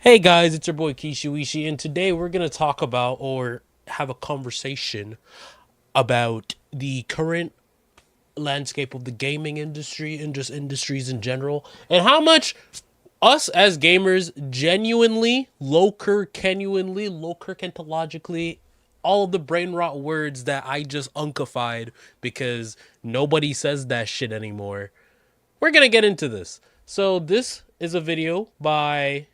Hey guys, it's your boy Kishiwishi, and today we're gonna talk about or have a conversation about the current landscape of the gaming industry and just industries in general, and how much us as gamers genuinely, locurcantologically, all of the brain rot words that I just unkified because nobody says that shit anymore. We're gonna get into this. So this is a video by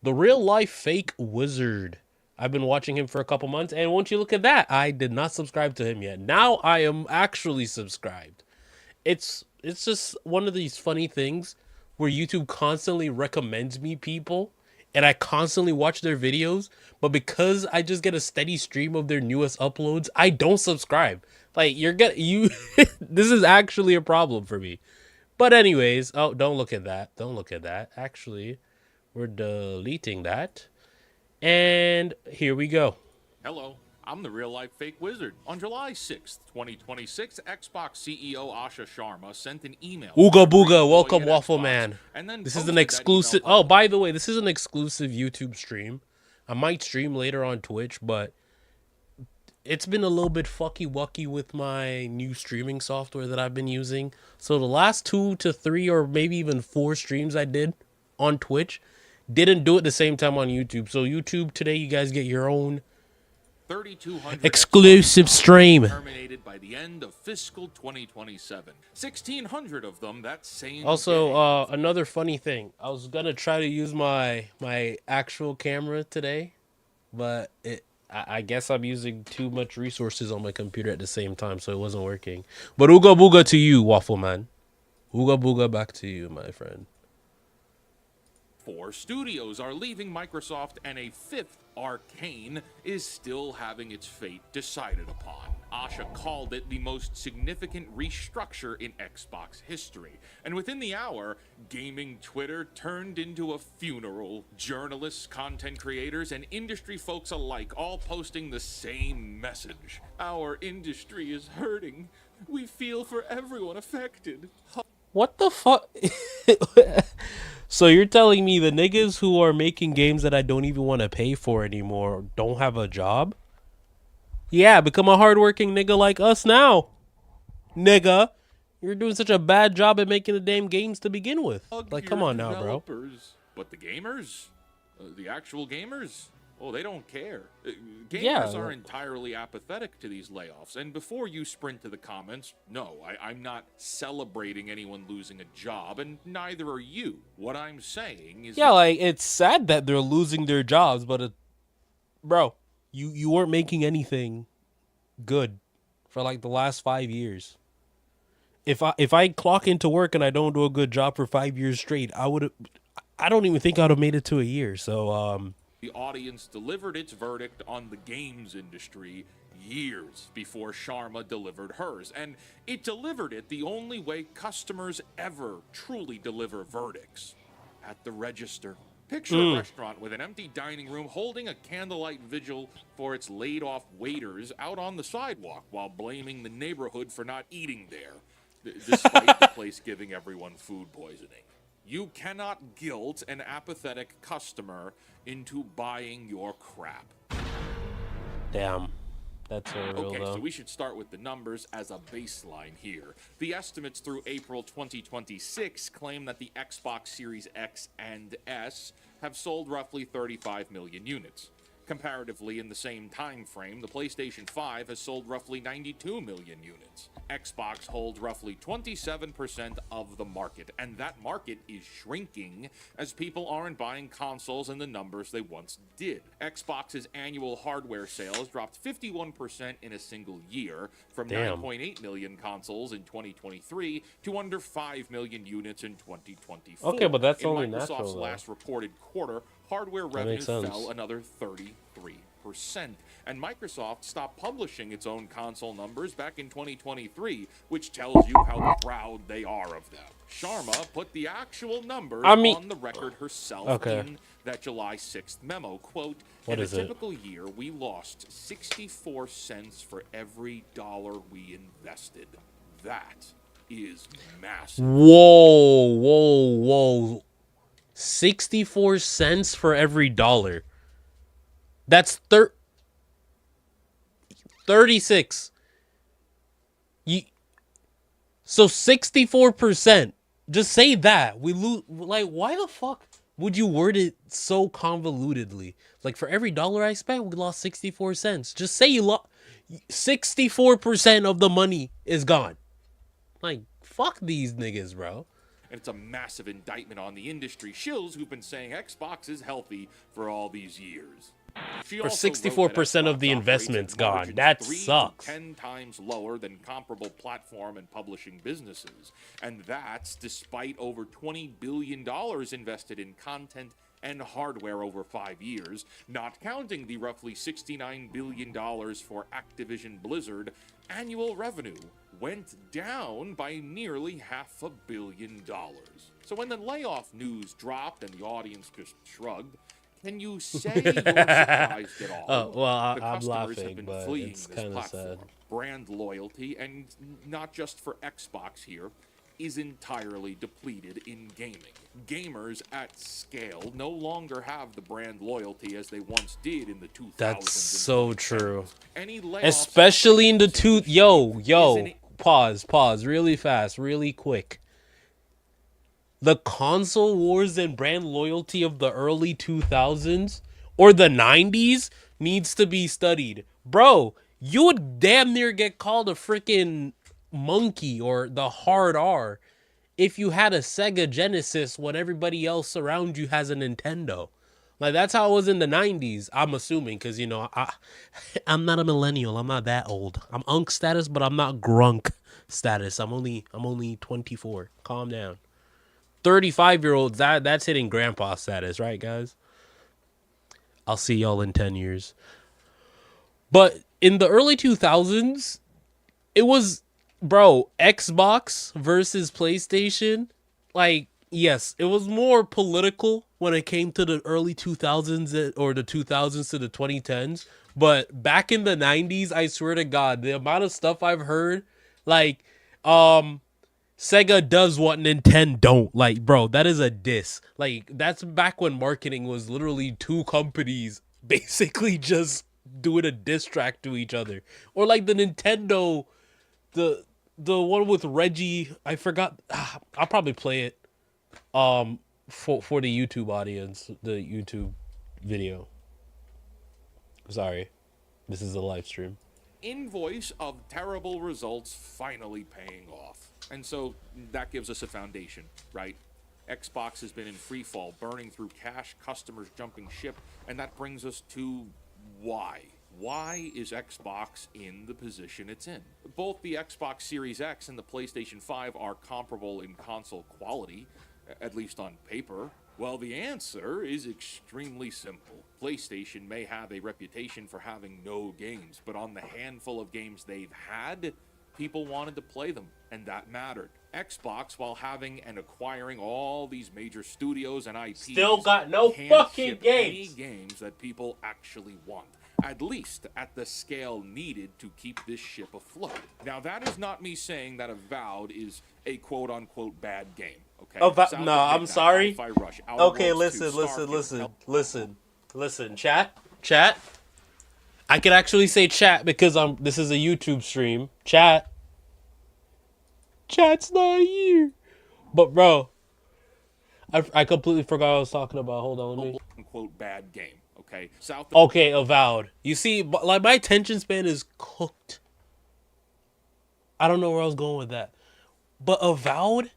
the real life fake wizard. I've been watching him for a couple months, and won't you look at that? I did not subscribe to him yet. Now I am actually subscribed. It's just one of these funny things where YouTube constantly recommends me people and I constantly watch their videos, but because I just get a steady stream of their newest uploads, I don't subscribe. Like you're get you this is actually a problem for me. But anyways, oh, don't look at that. Don't look at that. Actually, we're deleting that. And here we go. Hello, I'm the real life fake wizard. On July 6th, 2026, Xbox CEO Asha Sharma sent an email. Ooga to every booga, employee welcome at Waffle Xbox, Man. and then This is an posted that email exclusive. Oh, by the way, this is an exclusive YouTube stream. I might stream later on Twitch, but it's been a little bit fucky wucky with my new streaming software that I've been using. So the last 2 to 3 or maybe even 4 streams I did on Twitch didn't do it the same time on YouTube. So YouTube today, you guys get your own 3,200 exclusive stream. terminated by the end of fiscal 2027. 1,600 of them that same Also, day. another funny thing. I was gonna try to use my actual camera today, but I guess I'm using too much resources on my computer at the same time, so it wasn't working. But ooga booga to you, Waffle Man. Ooga booga back to you, my friend. 4 studios are leaving Microsoft, and a 5th, Arcane, is still having its fate decided upon. Asha called it the most significant restructure in Xbox history. And within the hour, gaming Twitter turned into a funeral. Journalists, content creators, and industry folks alike all posting the same message. Our industry is hurting. We feel for everyone affected. What the fuck? So you're telling me the niggas who are making games that I don't even want to pay for anymore don't have a job? Yeah, become a hardworking nigga like us now. Nigga, you're doing such a bad job at making the damn games to begin with. Like, come Your on now, bro. developers. But the gamers, the actual gamers, oh, they don't care. Yeah. Gamers are entirely apathetic to these layoffs. And before you sprint to the comments, no, I'm not celebrating anyone losing a job, and neither are you. What I'm saying is, Yeah, like it's sad that they're losing their jobs, but bro, you weren't making anything good for like the last 5 years. If I clock into work and I don't do a good job for 5 years straight, I don't even think I'd have made it to a year. So the audience delivered its verdict on the games industry years before Sharma delivered hers. And it delivered it the only way customers ever truly deliver verdicts: at the register. Picture a restaurant with an empty dining room holding a candlelight vigil for its laid off waiters out on the sidewalk while blaming the neighborhood for not eating there, despite the place giving everyone food poisoning. You cannot guilt an apathetic customer into buying your crap. damn, that's so real Okay, though. so we should start with the numbers as a baseline here. The estimates through April 2026 claim that the Xbox Series X and S have sold roughly 35 million units. Comparatively, in the same time frame, the PlayStation 5 has sold roughly 92 million units. Xbox holds roughly 27% of the market, and that market is shrinking as people aren't buying consoles in the numbers they once did. Xbox's annual hardware sales dropped 51% in a single year, from Damn. 9.8 million consoles in 2023 to under 5 million units in 2024. Okay, but that's in only Microsoft's natural, though. last reported quarter, hardware revenue makes sense. fell another 33%. And Microsoft stopped publishing its own console numbers back in 2023, which tells you how proud they are of them. Sharma put the actual numbers on the record herself in that July 6th memo. Quote, in a typical year, we lost 64 cents for every dollar we invested. That is massive. Whoa. 64 cents for every dollar. That's 36. You, so 64%. Just say that. We lose. Like, why the fuck would you word it so convolutedly? Like, for every dollar I spent, we lost 64 cents. Just say you lost 64% of the money is gone. Like, fuck these niggas, bro. And it's a massive indictment on the industry shills who've been saying Xbox is healthy for all these years. She For also 64% of the investment's gone. That 3 sucks. to 10 times lower than comparable platform and publishing businesses. And that's despite over $20 billion invested in content and hardware over 5 years, not counting the roughly $69 billion for Activision Blizzard. Annual revenue went down by nearly $500 million. So when the layoff news dropped and the audience just shrugged, can you say you're surprised at all? Oh, well, The I'm customers laughing, have been but fleeing it's this kind of platform. sad. Brand loyalty, and not just for Xbox here, is entirely depleted in gaming. Gamers at scale no longer have the brand loyalty as they once did in the 2000s. That's so true. Any layoffs Especially in the isn't pause, really fast, really quick. The console wars and brand loyalty of the early 2000s or the 90s needs to be studied. Bro, you would damn near get called a freaking monkey or the hard R if you had a Sega Genesis when everybody else around you has a Nintendo. Like, that's how it was in the 90s, I'm assuming, because, you know, I'm not a millennial. I'm not that old. I'm unk status, but I'm not grunk status. I'm only 24. Calm down. 35-year-olds, that's hitting grandpa status, right, guys? I'll see y'all in 10 years. But in the early 2000s, it was, bro, Xbox versus PlayStation. Like, yes, it was more political when it came to the early 2000s or the 2000s to the 2010s. But back in the 90s, I swear to God, the amount of stuff I've heard, like, Sega does what Nintendo don't. Like, bro, that is a diss. Like, that's back when marketing was literally two companies basically just doing a diss track to each other. Or like the Nintendo, the one with Reggie, I forgot. I'll probably play it for the YouTube audience, the YouTube video. Sorry. This is a live stream. Invoice of terrible results finally paying off. And so that gives us a foundation, right? Xbox has been in free fall, burning through cash, customers jumping ship, and that brings us to why. Why is Xbox in the position it's in? Both the Xbox Series X and the PlayStation 5 are comparable in console quality, at least on paper. Well, the answer is extremely simple. PlayStation may have a reputation for having no games, but on the handful of games they've had, people wanted to play them, and that mattered. Xbox, while having and acquiring all these major studios and IPs, Still got no can't fucking ship games. any games that people actually want. At least at the scale needed to keep this ship afloat. Now, that is not me saying that Avowed is a quote-unquote bad game. Okay. No, I'm sorry. Rush, Okay, Worlds 2, listen. Chat. I could actually say chat because this is a YouTube stream. Chat's not here. But bro, I completely forgot what I was talking about. Hold on, let me. Quote bad game. Okay. Okay, Avowed. You see, like, my attention span is cooked. I don't know where I was going with that. But Avowed,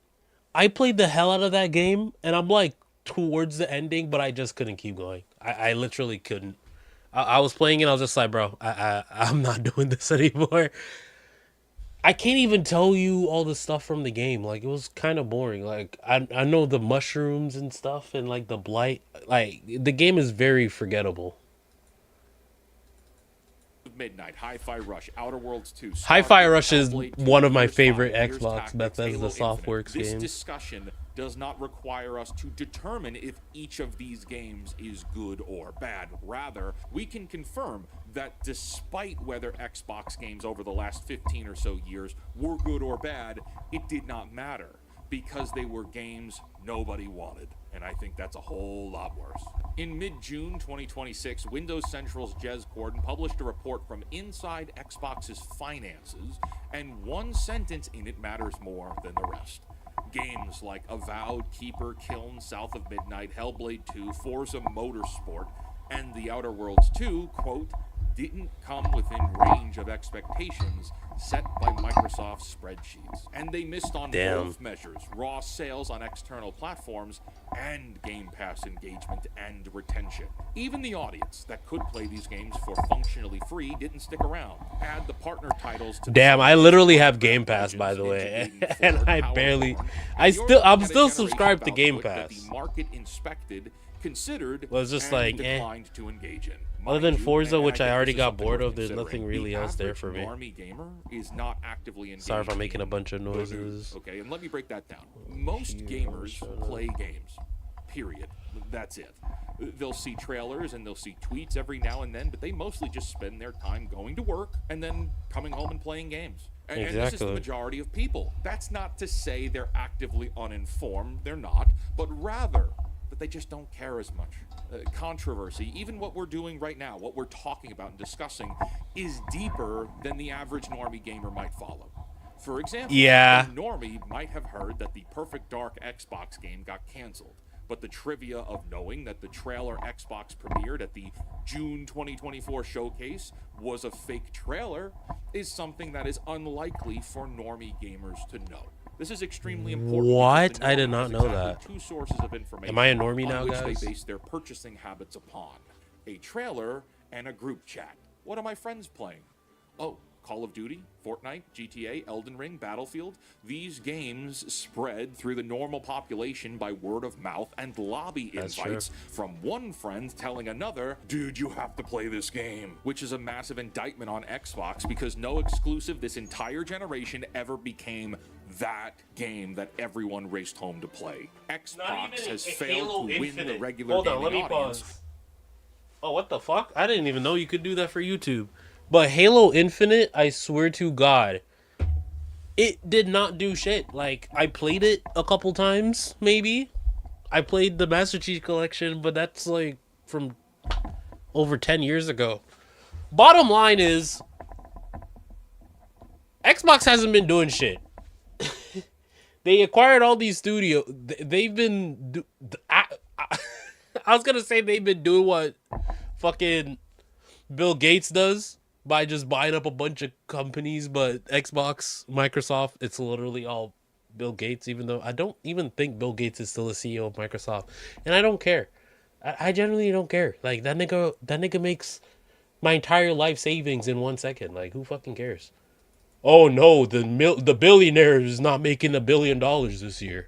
I played the hell out of that game, and I'm like towards the ending, but I just couldn't keep going. I literally couldn't. I was playing it, I was just like, bro, I'm not doing this anymore. I can't even tell you all the stuff from the game. Like, it was kind of boring. Like, I know the mushrooms and stuff and, like, the blight. Like, the game is very forgettable. Midnight, Hi-Fi Rush, Outer Worlds 2. Hi-Fi Rush is Hellblade 2, one of my Gears favorite 5, Gears Xbox Tactics, Bethesda Halo Softworks Infinite. games. This discussion does not require us to determine if each of these games is good or bad. Rather, we can confirm that despite whether Xbox games over the last 15 or so years were good or bad, it did not matter. because they were games nobody wanted. And I think that's a whole lot worse. In mid-June 2026, Windows Central's Jez Corden published a report from inside Xbox's finances, and one sentence in it matters more than the rest. Games like Avowed, Keeper, Kiln, South of Midnight, Hellblade 2, Forza Motorsport, and The Outer Worlds 2, quote, didn't come within range of expectations set by Microsoft's spreadsheets. And they missed on both measures, raw sales on external platforms and Game Pass engagement and retention. Even the audience that could play these games for functionally free didn't stick around. Add the partner titles to Damn, I literally have Game Pass, by the way, and I'm still subscribed to Game Pass. The market inspected, considered, well, it's just and like, declined to engage in. Other than Forza, which I already got bored of, there's nothing really else there for me. Normie gamer is not actively Sorry if I'm making a bunch of noises. Okay, and let me break that down. Most gamers play games. Period. That's it. They'll see trailers and they'll see tweets every now and then, but they mostly just spend their time going to work and then coming home and playing games. And this is the majority of people. That's not to say they're actively uninformed. They're not. But rather that they just don't care as much. Controversy, even what we're doing right now, what we're talking about and discussing, is deeper than the average normie gamer might follow. For example, a normie might have heard that the Perfect Dark Xbox game got canceled, but the trivia of knowing that the trailer Xbox premiered at the June 2024 showcase was a fake trailer is something that is unlikely for normie gamers to know. This is extremely important. What? I did not know that. Two sources of information. Am I a normie now, which guys? They base their purchasing habits upon a trailer and a group chat. What are my friends playing? Oh, Call of Duty, Fortnite, GTA, Elden Ring, Battlefield. These games spread through the normal population by word of mouth and lobby invites from one friend telling another, dude, you have to play this game, which is a massive indictment on Xbox because no exclusive this entire generation ever became that game that everyone raced home to play. Xbox has failed to win the regular gaming audience. Oh, what the fuck? I didn't even know you could do that for YouTube. But Halo Infinite, I swear to God, it did not do shit. Like, I played it a couple times, maybe. I played the Master Chief Collection, but that's like from over 10 years ago. Bottom line is, Xbox hasn't been doing shit. They acquired all these studios. They've been... I was going to say they've been doing what fucking Bill Gates does by just buying up a bunch of companies, but Xbox, Microsoft, it's literally all Bill Gates, even though I don't even think Bill Gates is still the CEO of Microsoft. And I don't care. I generally don't care. Like, that nigga makes my entire life savings in 1 second. Like, who fucking cares? Oh no, the billionaire is not making $1 billion this year.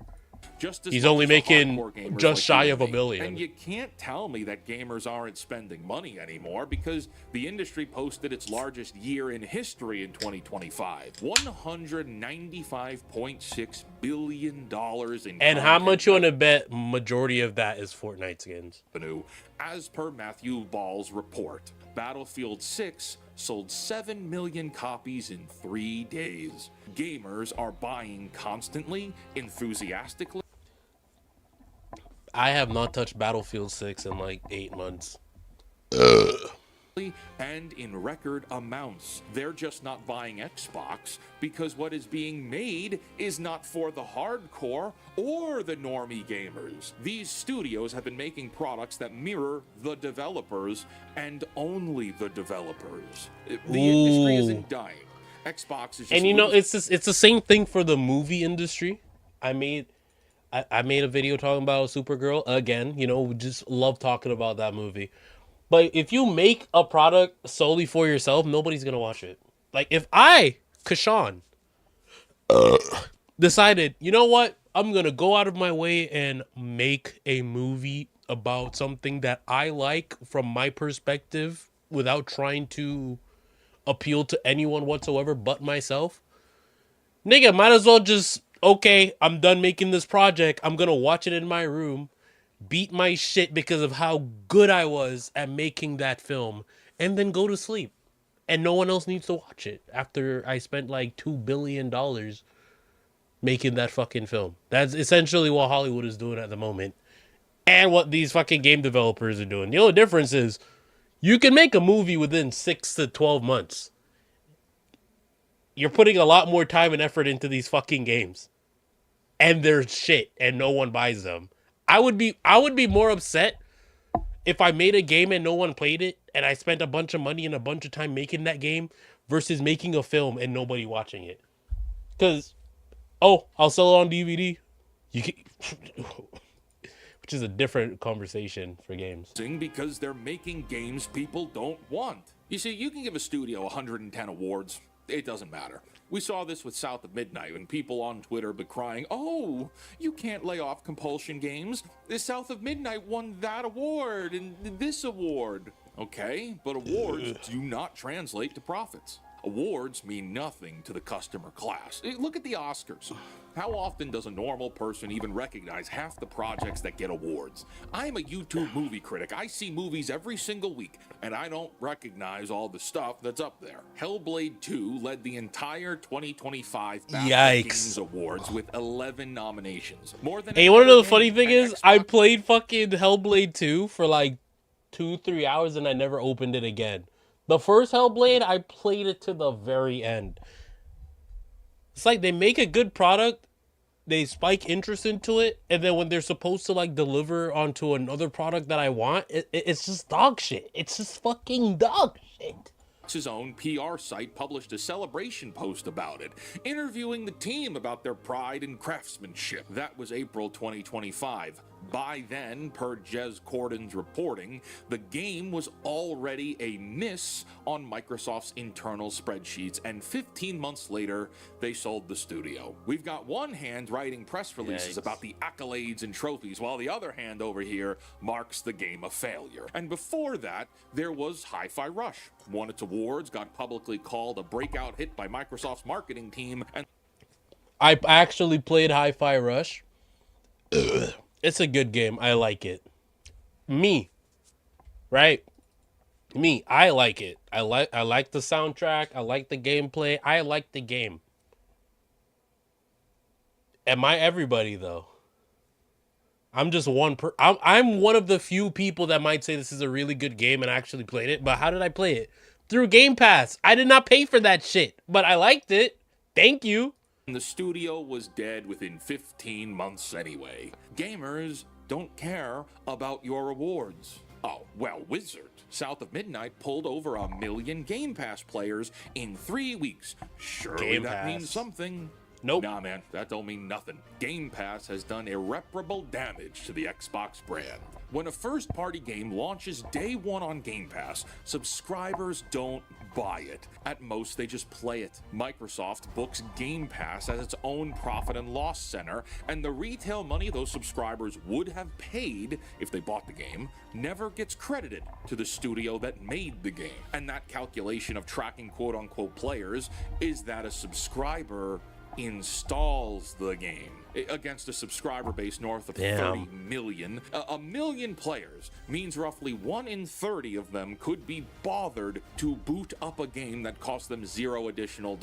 He's only making just shy of $1 billion. And you can't tell me that gamers aren't spending money anymore because the industry posted its largest year in history in 2025. $195.6 billion in And how much you want to bet majority of that is Fortnite skins? As per Matthew Ball's report, Battlefield 6 sold 7 million copies in 3 days. Gamers are buying constantly, enthusiastically. I have not touched Battlefield 6 in like 8 months. And in record amounts. They're just not buying Xbox because what is being made is not for the hardcore or the normie gamers. These studios have been making products that mirror the developers and only the developers. The industry isn't dying. Xbox is just and you know, it's the same thing for the movie industry. I made a video talking about Supergirl again. You know, just love talking about that movie. But if you make a product solely for yourself, nobody's gonna watch it. Like, if I, Kashawn, decided, you know what, I'm gonna go out of my way and make a movie about something that I like from my perspective without trying to appeal to anyone whatsoever but myself, nigga, might as well just, okay, I'm done making this project. I'm gonna watch it in my room, beat my shit because of how good I was at making that film, and then go to sleep. And no one else needs to watch it after I spent like $2 billion making that fucking film. That's essentially what Hollywood is doing at the moment, and what these fucking game developers are doing. The only difference is you can make a movie within 6 to 12 months. You're putting a lot more time and effort into these fucking games, and they're shit, and no one buys them. I would be more upset if I made a game and no one played it, and I spent a bunch of money and a bunch of time making that game, versus making a film and nobody watching it. Because, oh, I'll sell it on DVD. You can, which is a different conversation for games. Because they're making games people don't want. You see, you can give a studio 110 awards. It doesn't matter. We saw this with South of Midnight when people on Twitter be crying, oh, you can't lay off compulsion games. The South of Midnight won that award and this award. Okay, but awards do not translate to profits. Awards mean nothing to the customer class. Look at the Oscars. How often does a normal person even recognize half the projects that get awards? I'm a YouTube movie critic. I see movies every single week, and I don't recognize all the stuff that's up there. Hellblade 2 led the entire 2025 BAFTA Games Awards with 11 nominations. More than Hey, you wanna know the funny thing is? I played fucking Hellblade 2 for like 2-3 hours and I never opened it again. The first Hellblade, I played it to the very end. It's like they make a good product, they spike interest into it, and then when they're supposed to like deliver onto another product that I want, it's just dog shit. It's just fucking dog shit. His own PR site published a celebration post about it, interviewing the team about their pride and craftsmanship. That was April 2025. By then, per Jez Corden's reporting, the game was already a miss on Microsoft's internal spreadsheets, and 15 months later, they sold the studio. We've got one hand writing press releases about the accolades and trophies, while the other hand over here marks the game a failure. And before that, there was Hi-Fi Rush. Won its awards, got publicly called a breakout hit by Microsoft's marketing team, and I actually played Hi-Fi Rush. It's a good game. I like it. Me, right? Me, I like it. I like the soundtrack. I like the gameplay. I like the game. Am I everybody though? I'm just I'm one of the few people that might say this is a really good game and I actually played it. But how did I play it? Through Game Pass. I did not pay for that shit, but I liked it. Thank you. the studio was dead within 15 months anyway. Gamers don't care about your awards. Oh, well, Wizard, South of Midnight pulled over 1 million Game Pass players in 3 weeks. Surely Game that Pass. means something. Nope. Nah, man, that don't mean nothing. Game Pass has done irreparable damage to the Xbox brand. When a first-party game launches day one on Game Pass, subscribers don't buy it. At most, they just play it. Microsoft books Game Pass as its own profit and loss center, and the retail money those subscribers would have paid if they bought the game never gets credited to the studio that made the game. And that calculation of tracking quote-unquote players is that a subscriber installs the game against a subscriber base north of 30 million. A million players means roughly 1 in 30 of them could be bothered to boot up a game that cost them $0 additional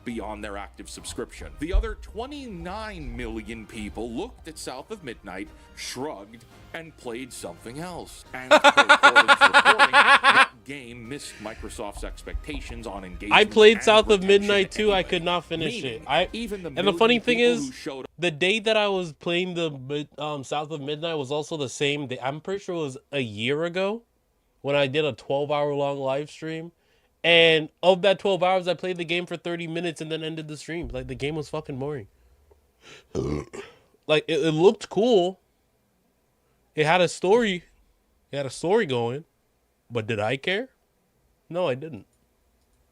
beyond their active subscription. The other 29 million people looked at South of Midnight, shrugged, and played something else. And per Corden's reporting, that game missed Microsoft's expectations on engagement. I played and South of retention Midnight too. anyway. I could not finish Meaning, it. even And the funny million thing people is, who showed up the day that I was playing the South of Midnight was also the same day. I'm pretty sure it was a year ago when I did a 12-hour long live stream. And of that 12 hours, I played the game for 30 minutes and then ended the stream. Like, the game was fucking boring. Like, it looked cool. It had a story. It had a story going. But did I care? No, I didn't.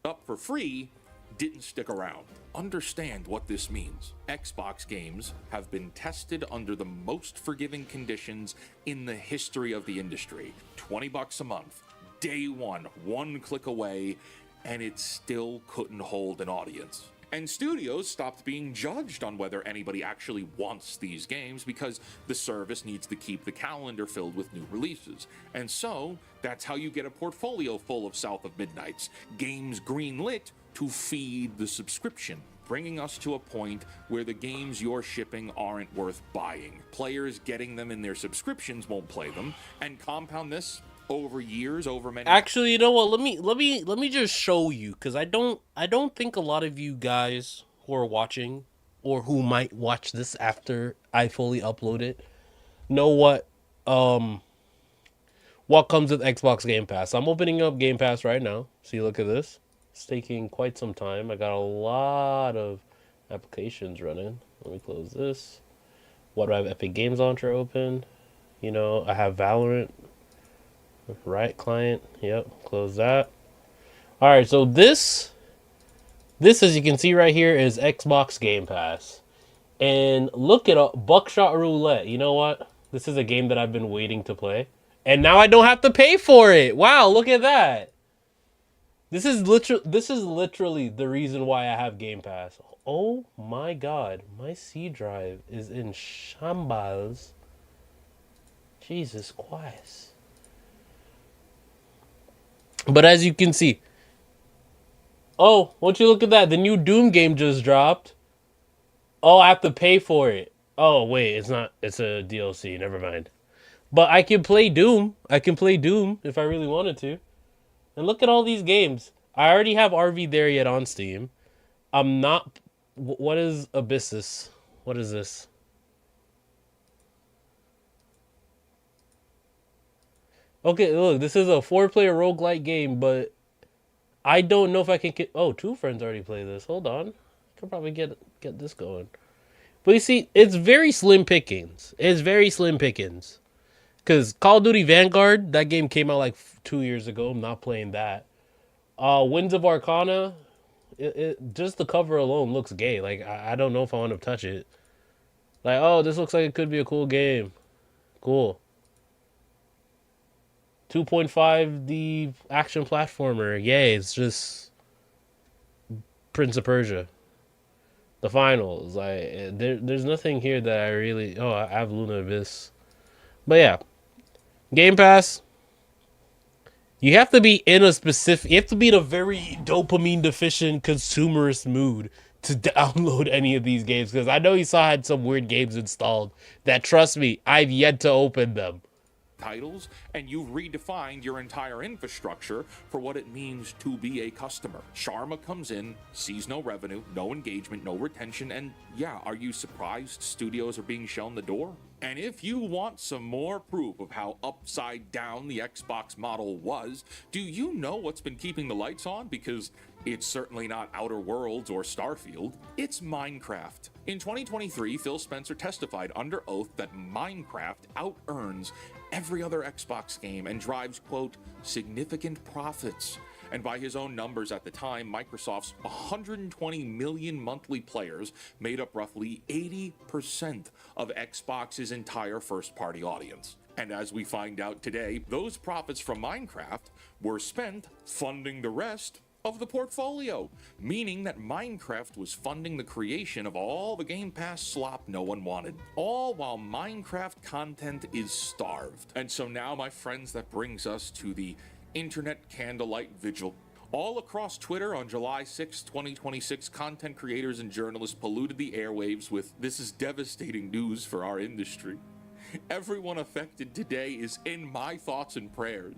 up for free didn't stick around. Understand what this means. Xbox games have been tested under the most forgiving conditions in the history of the industry. $20 a month, day one click away, and it still couldn't hold an audience. And studios stopped being judged on whether anybody actually wants these games because the service needs to keep the calendar filled with new releases. And so, that's how you get a portfolio full of South of Midnights. Games greenlit to feed the subscription. bringing us to a point where the games you're shipping aren't worth buying. Players getting them in their subscriptions won't play them, and compound this over years, over many. Actually, you know what? Let me just show you, because I don't think a lot of you guys who are watching or who might watch this after I fully upload it know what comes with Xbox Game Pass. I'm opening up Game Pass right now. See, look at this. It's taking quite some time. I got a lot of applications running. Let me close this. What do I have? Epic Games Launcher open. You know, I have Valorant. Right client. Yep. Close that. All right. So this, as you can see right here, is Xbox Game Pass. And look at Buckshot Roulette. You know what? This is a game that I've been waiting to play. And now I don't have to pay for it. Wow, look at that. This is literally the reason why I have Game Pass. Oh my god, my C drive is in shambles. Jesus Christ. But as you can see, oh, won't you look at that? The new Doom game just dropped. Oh, I have to pay for it. Oh, wait, it's not. It's a DLC. Never mind. But I can play Doom. I can play Doom if I really wanted to. And look at all these games. I already have RV there yet on Steam. I'm not. What is Abyssus? What is this? Okay, look, this is a 4-player roguelike game, but I don't know if I can get. Oh, two friends already play this. Hold on. I could probably get this going. But you see, it's very slim pickings. It's very slim pickings. Because Call of Duty Vanguard, that game came out like 2 years ago. I'm not playing that. Winds of Arcana, just the cover alone looks gay. Like, I don't know if I want to touch it. Like, oh, this looks like it could be a cool game. Cool. 2.5D action platformer. Yay, it's just Prince of Persia. The finals. Like, there's nothing here that I really. Oh, I have Luna Abyss. But yeah, Game Pass. You have to be in a specific. You have to be in a very dopamine deficient consumerist mood to download any of these games, because I know you saw I had some weird games installed that, trust me, I've yet to open them. Titles, and you've redefined your entire infrastructure for what it means to be a customer. Sharma comes in, sees no revenue, no engagement, no retention, and yeah, are you surprised studios are being shown the door? And if you want some more proof of how upside down the Xbox model was, do you know what's been keeping the lights on? Because it's certainly not Outer Worlds or Starfield, it's Minecraft. In 2023, Phil Spencer testified under oath that Minecraft out-earns every other Xbox game and drives, quote, significant profits. And by his own numbers at the time, Microsoft's 120 million monthly players made up roughly 80% of Xbox's entire first-party audience. And as we find out today, those profits from Minecraft were spent funding the rest of the portfolio, meaning that Minecraft was funding the creation of all the Game Pass slop no one wanted, all while Minecraft content is starved. And so now, my friends, that brings us to the Internet Candlelight Vigil. All across Twitter on July 6, 2026, content creators and journalists polluted the airwaves with, "This is devastating news for our industry. Everyone affected today is in my thoughts and prayers.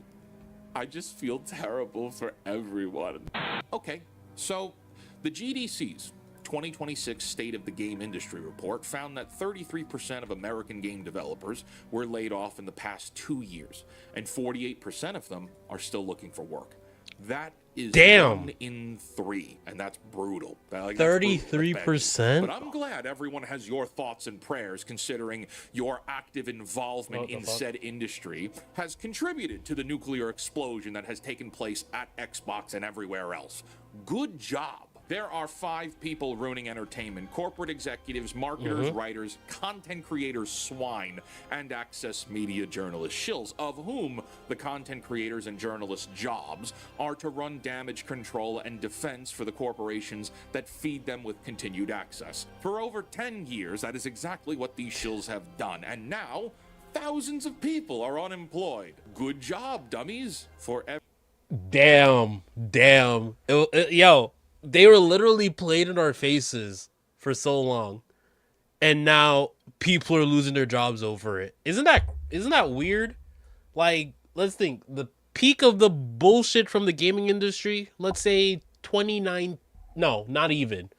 I just feel terrible for everyone." Okay, so the GDC's 2026 State of the Game Industry report found that 33% of American game developers were laid off in the past 2 years, and 48% of them are still looking for work. That is Damn. 1 in 3, and that's brutal. 33%? But I'm glad everyone has your thoughts and prayers, considering your active involvement in said industry has contributed to the nuclear explosion that has taken place at Xbox and everywhere else. Good job. There are 5 people ruining entertainment: corporate executives, marketers, writers, content creators, swine, and access media journalists, shills, of whom the content creators and journalists' jobs are to run damage control and defense for the corporations that feed them with continued access. For over 10 years, that is exactly what these shills have done, and now thousands of people are unemployed. Good job, dummies. Damn. Yo, they were literally played in our faces for so long, and now people are losing their jobs over it. Isn't that weird? Like, let's think. The peak of the bullshit from the gaming industry, let's say 29, no, not even.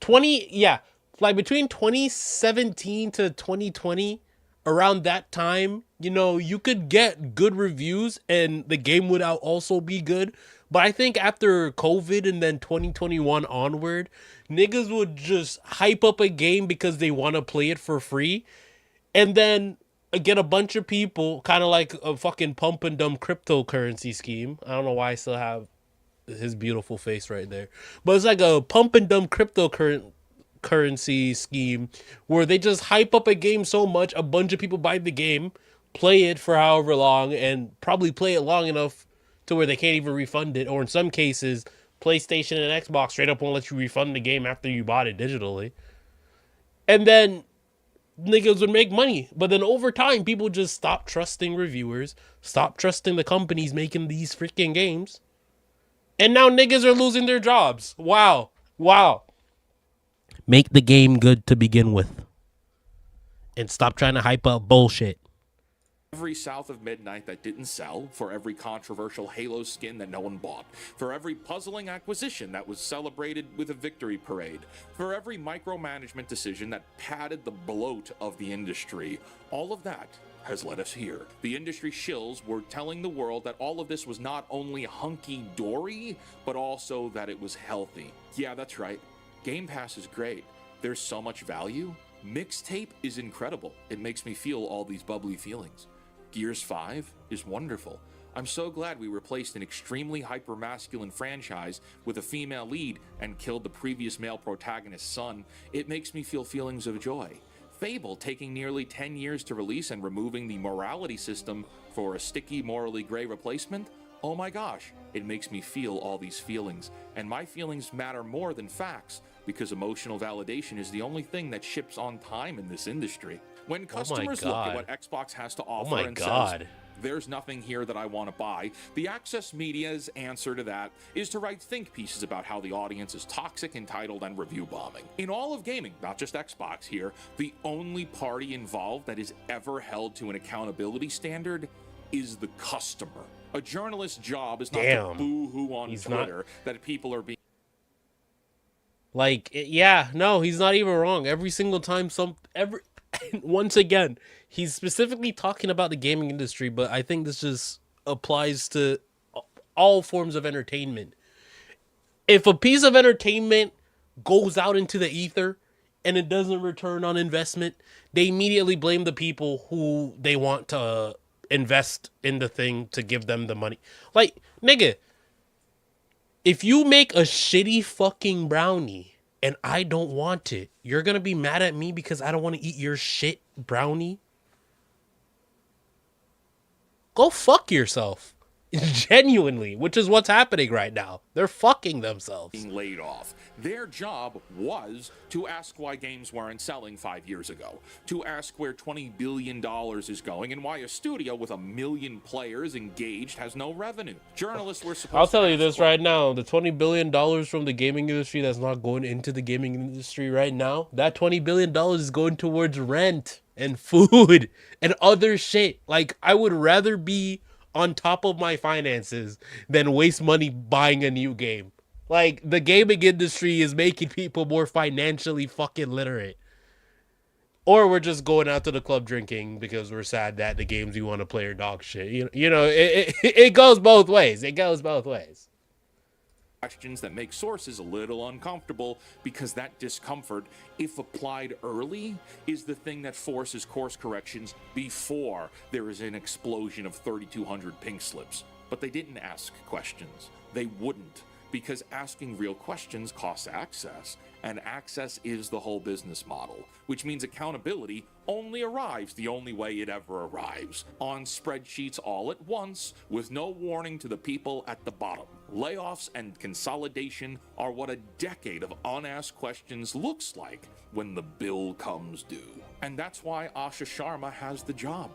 20, yeah, like between 2017 to 2020, around that time, you could get good reviews and the game would also be good. But I think after COVID and then 2021 onward, niggas would just hype up a game because they want to play it for free, and then get a bunch of people, kind of like a fucking pump and dump cryptocurrency scheme. I don't know why I still have his beautiful face right there, but it's like a pump and dump cryptocurrency scheme where they just hype up a game so much a bunch of people buy the game, play it for however long, and probably play it long enough to where they can't even refund it, or in some cases PlayStation and Xbox straight up won't let you refund the game after you bought it digitally. And then niggas would make money. But then over time, people just stop trusting reviewers, stop trusting the companies making these freaking games. And now niggas are losing their jobs. Wow. Wow. Make the game good to begin with. And stop trying to hype up bullshit. Every South of Midnight that didn't sell, for every controversial Halo skin that no one bought, for every puzzling acquisition that was celebrated with a victory parade, for every micromanagement decision that padded the bloat of the industry, all of that has led us here. The industry shills were telling the world that all of this was not only hunky-dory, but also that it was healthy. Yeah, that's right. Game Pass is great. There's so much value. Mixtape is incredible. It makes me feel all these bubbly feelings. Gears 5 is wonderful. I'm so glad we replaced an extremely hyper-masculine franchise with a female lead and killed the previous male protagonist's son. It makes me feel feelings of joy. Fable taking nearly 10 years to release and removing the morality system for a sticky, morally gray replacement? Oh my gosh, it makes me feel all these feelings. And my feelings matter more than facts, because emotional validation is the only thing that ships on time in this industry. When customers look at what Xbox has to offer and says, there's nothing here that I want to buy, the Access Media's answer to that is to write think pieces about how the audience is toxic, entitled, and review bombing. In all of gaming, not just Xbox here, the only party involved that is ever held to an accountability standard is the customer. A journalist's job is not to boo-hoo on Twitter that people are being... Like, yeah, no, he's not even wrong. Every single time once again, he's specifically talking about the gaming industry, but I think this just applies to all forms of entertainment. If a piece of entertainment goes out into the ether and it doesn't return on investment, they immediately blame the people who they want to invest in the thing to give them the money. Like, nigga, if you make a shitty fucking brownie and I don't want it, you're going to be mad at me because I don't want to eat your shit brownie? Go fuck yourself. Genuinely, which is what's happening right now. They're fucking themselves. Being laid off. Their job was to ask why games weren't selling 5 years ago, to ask where $20 billion is going and why a studio with 1 million players engaged has no revenue. Journalists were supposed I'll tell you this right now, the $20 billion from the gaming industry that's not going into the gaming industry right now, that $20 billion is going towards rent and food and other shit. Like, I would rather be on top of my finances than waste money buying a new game. Like, the gaming industry is making people more financially fucking literate. Or we're just going out to the club drinking because we're sad that the games we want to play are dog shit. It goes both ways. It goes both ways. Questions that make sources a little uncomfortable, because that discomfort, if applied early, is the thing that forces course corrections before there is an explosion of 3,200 pink slips. But they didn't ask questions. They wouldn't, because asking real questions costs access, and access is the whole business model, which means accountability only arrives the only way it ever arrives, on spreadsheets all at once, with no warning to the people at the bottom. Layoffs and consolidation are what a decade of unasked questions looks like when the bill comes due. And that's why Asha Sharma has the job.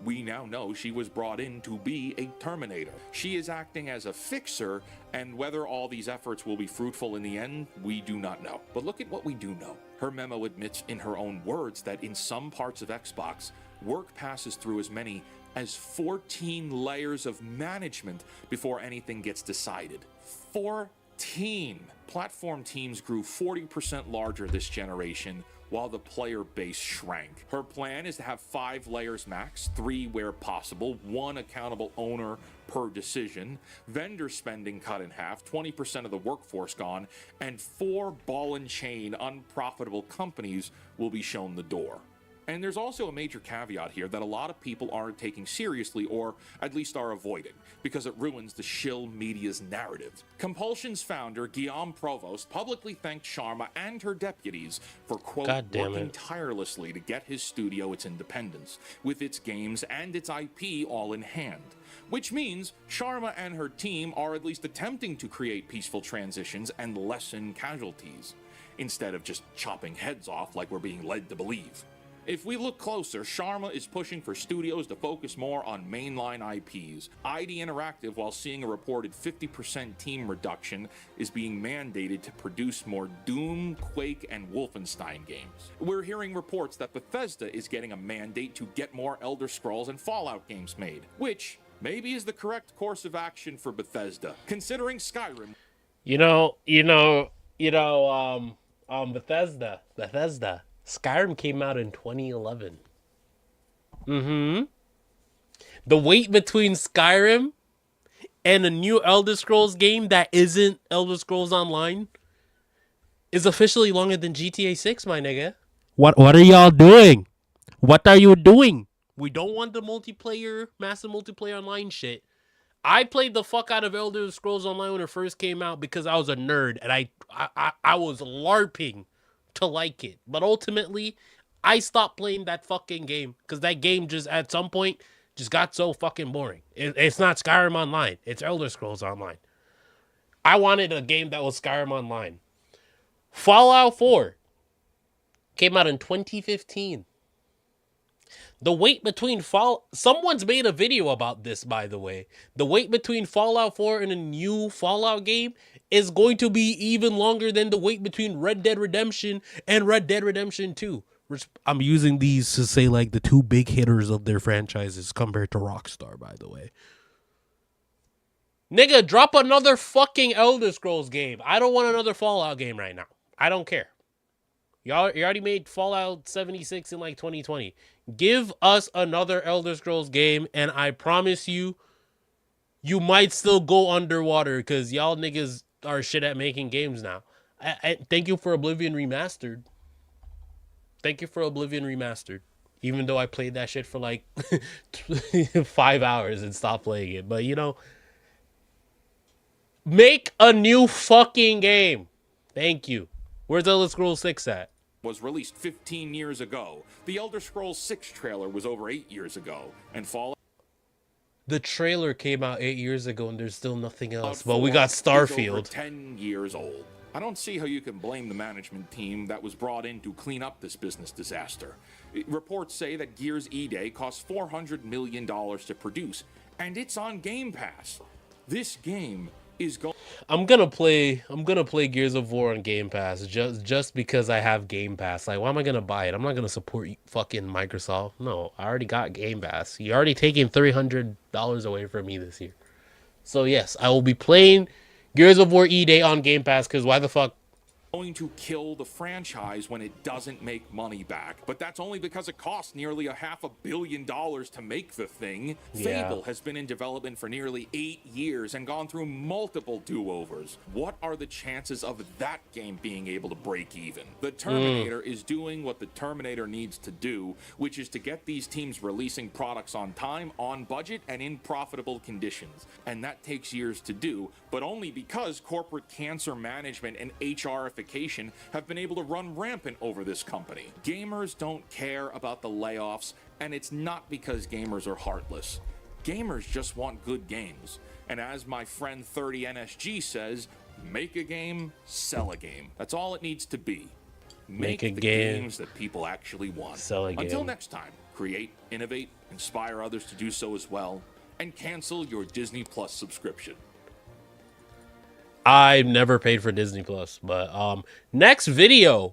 We now know she was brought in to be a Terminator. She is acting as a fixer, and whether all these efforts will be fruitful in the end, we do not know. But look at what we do know. Her memo admits in her own words that in some parts of Xbox, work passes through as many as 14 layers of management before anything gets decided. 14! Platform teams grew 40% larger this generation, while the player base shrank. Her plan is to have 5 layers max, 3 where possible, 1 accountable owner per decision, vendor spending cut in half, 20% of the workforce gone, and 4 ball and chain unprofitable companies will be shown the door. And there's also a major caveat here that a lot of people aren't taking seriously, or at least are avoiding, because it ruins the shill media's narrative. Compulsion's founder, Guillaume Provost, publicly thanked Sharma and her deputies for, quote, working tirelessly to get his studio its independence, with its games and its IP all in hand. Which means Sharma and her team are at least attempting to create peaceful transitions and lessen casualties, instead of just chopping heads off like we're being led to believe. If we look closer, Sharma is pushing for studios to focus more on mainline IPs. ID Interactive, while seeing a reported 50% team reduction, is being mandated to produce more Doom, Quake, and Wolfenstein games. We're hearing reports that Bethesda is getting a mandate to get more Elder Scrolls and Fallout games made, which maybe is the correct course of action for Bethesda, considering Skyrim. Bethesda. Skyrim came out in 2011. The wait between Skyrim and a new Elder Scrolls game that isn't Elder Scrolls Online is officially longer than GTA 6, my nigga. What are y'all doing? What are you doing? We don't want the massive multiplayer online shit. I played the fuck out of Elder Scrolls Online when it first came out because I was a nerd and I was LARPing to like it. But ultimately, I stopped playing that fucking game because that game just at some point just got so fucking boring. It's not Skyrim Online. It's Elder Scrolls Online. I wanted a game that was Skyrim Online. Fallout 4 came out in 2015. The wait between someone's made a video about this, by the way. The wait between Fallout 4 and a new Fallout game is going to be even longer than the wait between Red Dead Redemption and Red Dead Redemption 2. I'm using these to say like the 2 big hitters of their franchises compared to Rockstar, by the way. Nigga, drop another fucking Elder Scrolls game. I don't want another Fallout game right now. I don't care. You already made Fallout 76 in like 2020. Give us another Elder Scrolls game, and I promise you, you might still go underwater because y'all niggas are shit at making games now. I thank you for Oblivion Remastered. Thank you for Oblivion Remastered. Even though I played that shit for like 5 hours and stopped playing it. But, make a new fucking game. Thank you. Where's Elder Scrolls 6 at? Was released 15 years ago. The Elder Scrolls 6 trailer was over 8 years ago. And Fallout... The trailer came out 8 years ago and there's still nothing else. But we got Starfield. Over 10 years old. I don't see how you can blame the management team that was brought in to clean up this business disaster. Reports say that Gears E-Day cost $400 million to produce, and it's on Game Pass. This game is going... I'm gonna play Gears of War on Game Pass just because I have Game Pass. Like, why am I gonna buy it? I'm not gonna support fucking Microsoft. No, I already got Game Pass. You're already taking $300 away from me this year. So yes, I will be playing Gears of War E-Day on Game Pass because why the fuck? Going to kill the franchise when it doesn't make money back. But that's only because it cost nearly $500 million to make the thing. Yeah. Fable has been in development for nearly 8 years and gone through multiple do-overs. What are the chances of that game being able to break even? The Terminator is doing what the Terminator needs to do, which is to get these teams releasing products on time, on budget, and in profitable conditions. And that takes years to do, but only because corporate cancer management and HRification have been able to run rampant over this company. Gamers don't care about the layoffs, and it's not because gamers are heartless. Gamers just want good games. And as my friend 30NSG says, make a game, sell a game. That's all it needs to be. Make a the game. games that people actually want. Sell a Until game. next time, create, innovate, inspire others to do so as well, and cancel your Disney Plus subscription. I've never paid for Disney Plus, but next video